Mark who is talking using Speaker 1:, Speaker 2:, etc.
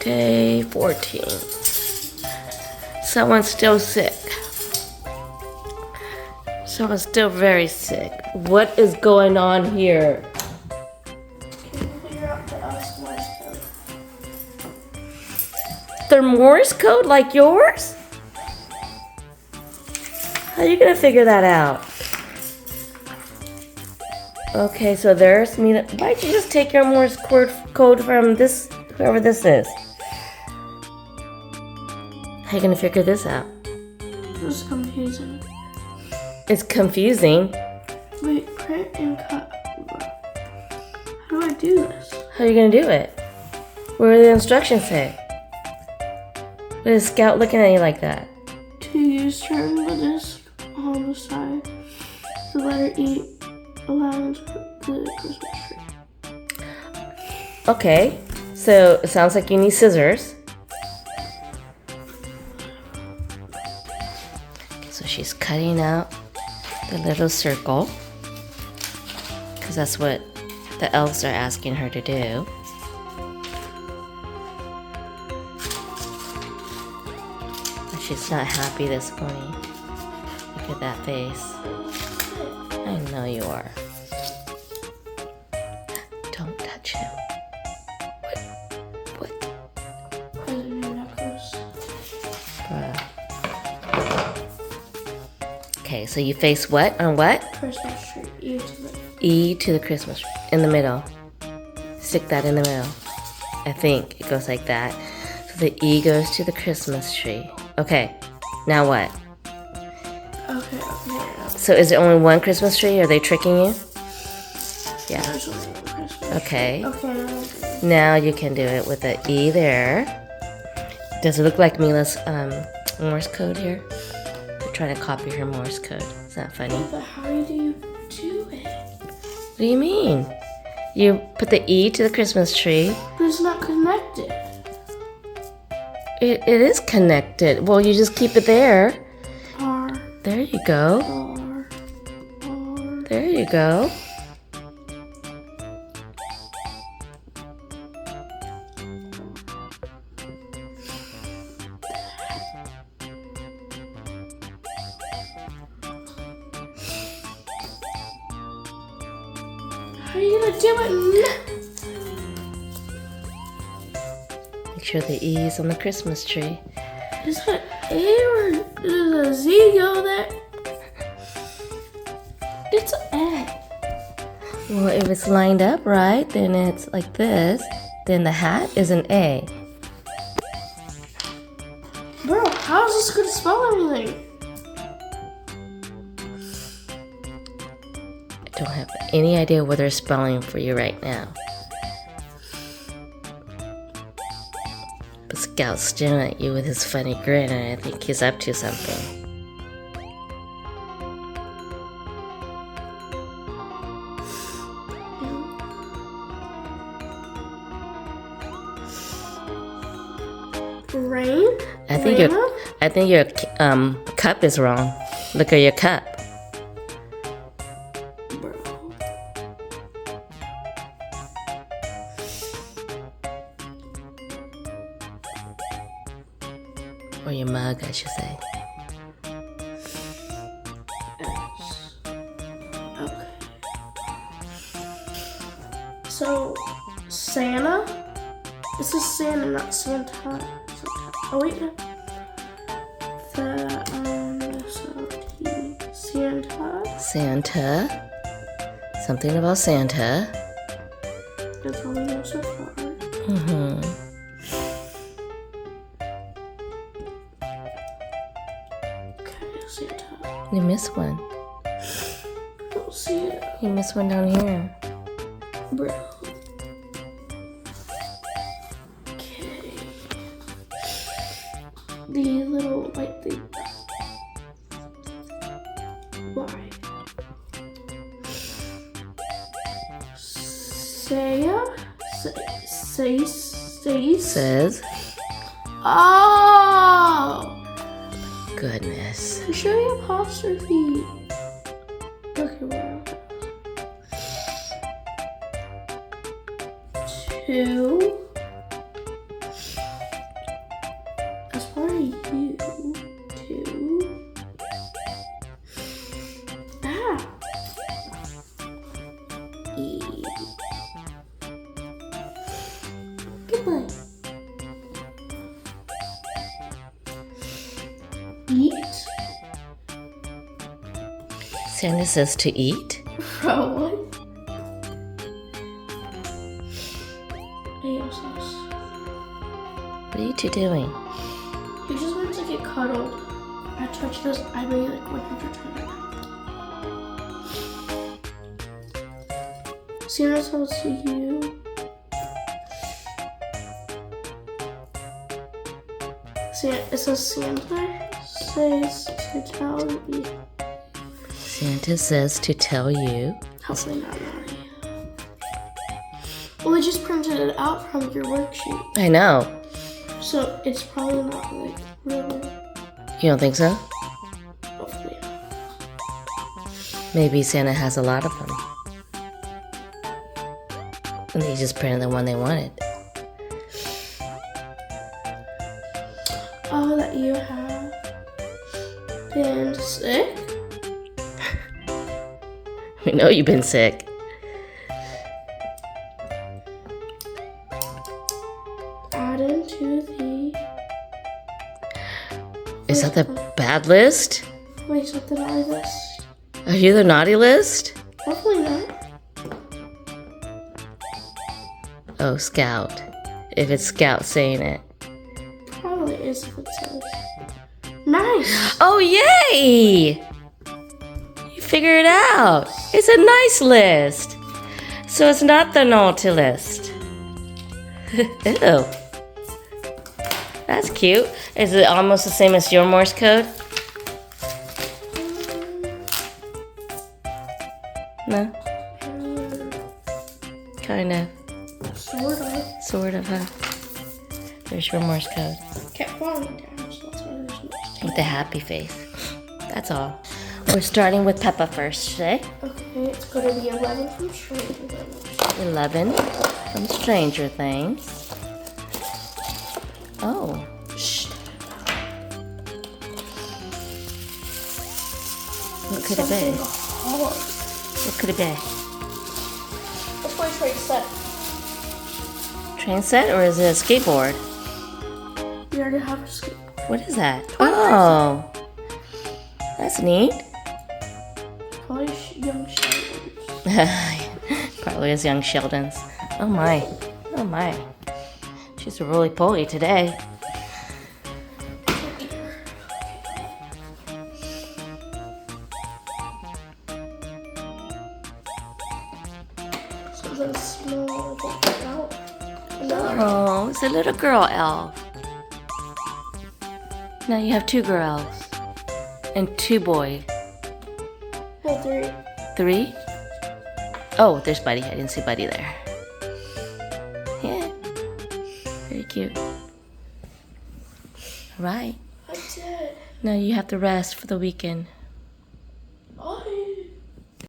Speaker 1: Day 14. Someone's still sick. Someone's still very sick. What is going on here?
Speaker 2: Can you figure out the Elves Morse code?
Speaker 1: Their Morse code like yours? How are you gonna figure that out? Okay, so there's Mila. Why'd you just take your Morse code from this, whoever this is? How are you gonna figure this out?
Speaker 2: This is confusing.
Speaker 1: It's confusing.
Speaker 2: Wait, print and cut. How do I do this?
Speaker 1: How are you gonna do it? What do the instructions say? What is Scout looking at you like that?
Speaker 2: To use turn the disc on the side. The letter E aligns with the Christmas tree.
Speaker 1: Okay, so it sounds like you need scissors. So she's cutting out the little circle because that's what the elves are asking her to do. But she's not happy this morning. Look at that face. I know you are. Don't touch him. What?
Speaker 2: There's a new necklace.
Speaker 1: Bruh. Okay, so you face what on what?
Speaker 2: Christmas tree.
Speaker 1: E to the Christmas tree. In the middle. Stick that in the middle. I think it goes like that. So the E goes to the Christmas tree. Okay, now what?
Speaker 2: Okay.
Speaker 1: So is it only one Christmas tree? Are they tricking you? Yeah.
Speaker 2: There's only one Christmas
Speaker 1: Okay.
Speaker 2: tree. Okay, now I'm good.
Speaker 1: Now you can do it with the E there. Does it look like Mila's Morse code here? They're trying to copy her Morse code. Is that funny?
Speaker 2: But how do you do it?
Speaker 1: What do you mean? You put the E to the Christmas tree.
Speaker 2: But it's not connected.
Speaker 1: It is connected. Well, you just keep it there.
Speaker 2: R,
Speaker 1: There you go.
Speaker 2: R, R.
Speaker 1: There you go.
Speaker 2: How are you gonna do it?
Speaker 1: Make sure the E is on the Christmas tree.
Speaker 2: Is it A or does a Z go there? It's A.
Speaker 1: Well, if it's lined up right, then it's like this. Then the hat is an A.
Speaker 2: Bro, how is this gonna spell anything?
Speaker 1: I don't have any idea what they're spelling for you right now. But Scout's staring at you with his funny grin, and I think he's up to something.
Speaker 2: Rain?
Speaker 1: I think your cup is wrong. Look at your cup.
Speaker 2: Bro.
Speaker 1: Or your mug, I should say.
Speaker 2: S. Okay. So, Santa? This is Santa, not Santa. Oh wait, no. Santa.
Speaker 1: Santa. Something about Santa.
Speaker 2: That's all we know so far.
Speaker 1: Mm-hmm.
Speaker 2: Okay, Santa.
Speaker 1: You missed one.
Speaker 2: Don't see it.
Speaker 1: You missed one down here.
Speaker 2: Bro. Okay. The little white thing. Why?
Speaker 1: Says.
Speaker 2: Oh!
Speaker 1: Goodness.
Speaker 2: I'm sure the apostrophe. Okay, well. 2 you to eat. Good boy. Eat?
Speaker 1: Santa says to eat?
Speaker 2: Bro, what? Yes.
Speaker 1: What are you two doing?
Speaker 2: He just wants to get cuddled. I touched his eyebrow like 100 times. Santa tells you. It says Santa says to tell you.
Speaker 1: Santa says to tell you.
Speaker 2: Hopefully not naughty. Well, I just printed it out from your worksheet.
Speaker 1: I know.
Speaker 2: So it's probably not like really.
Speaker 1: You don't think so?
Speaker 2: Hopefully not.
Speaker 1: Maybe Santa has a lot of them. And they just printed the one they wanted.
Speaker 2: Oh, that you have been sick?
Speaker 1: We know you've been sick.
Speaker 2: Add into the.
Speaker 1: Is that the bad list?
Speaker 2: Wait, is that the naughty list?
Speaker 1: Are you the naughty list?
Speaker 2: Hopefully not.
Speaker 1: Oh, Scout. If it's Scout saying it.
Speaker 2: Probably is if it says. Nice!
Speaker 1: Oh, yay! You figure it out. It's a nice list. So it's not the naughty list. Ew. That's cute. Is it almost the same as your Morse code? No? Kind of.
Speaker 2: Sort of.
Speaker 1: Sort of, huh? There's your Morse code.
Speaker 2: Kept falling down, so that's why there's no.
Speaker 1: With the happy face. That's all. We're starting with Peppa first today.
Speaker 2: Okay, it's going to be 11 from Stranger Things.
Speaker 1: 11 from Stranger Things. Oh.
Speaker 2: Shh.
Speaker 1: What could it be?
Speaker 2: Hard.
Speaker 1: What could it be?
Speaker 2: That's why Trey said.
Speaker 1: Train set or is it a skateboard?
Speaker 2: We already have a skateboard.
Speaker 1: What is that? Oh. That's neat.
Speaker 2: Probably young Sheldons.
Speaker 1: Probably is young Sheldon's. Oh my. Oh my. She's a roly-poly today.
Speaker 2: So then small little elf.
Speaker 1: Oh, it's a little girl elf. Now you have 2 girls and 2 boys.
Speaker 2: No, 3.
Speaker 1: 3? Oh, there's Buddy. I didn't see Buddy there. Yeah. Very cute. All right.
Speaker 2: I did.
Speaker 1: Now you have to rest for the weekend.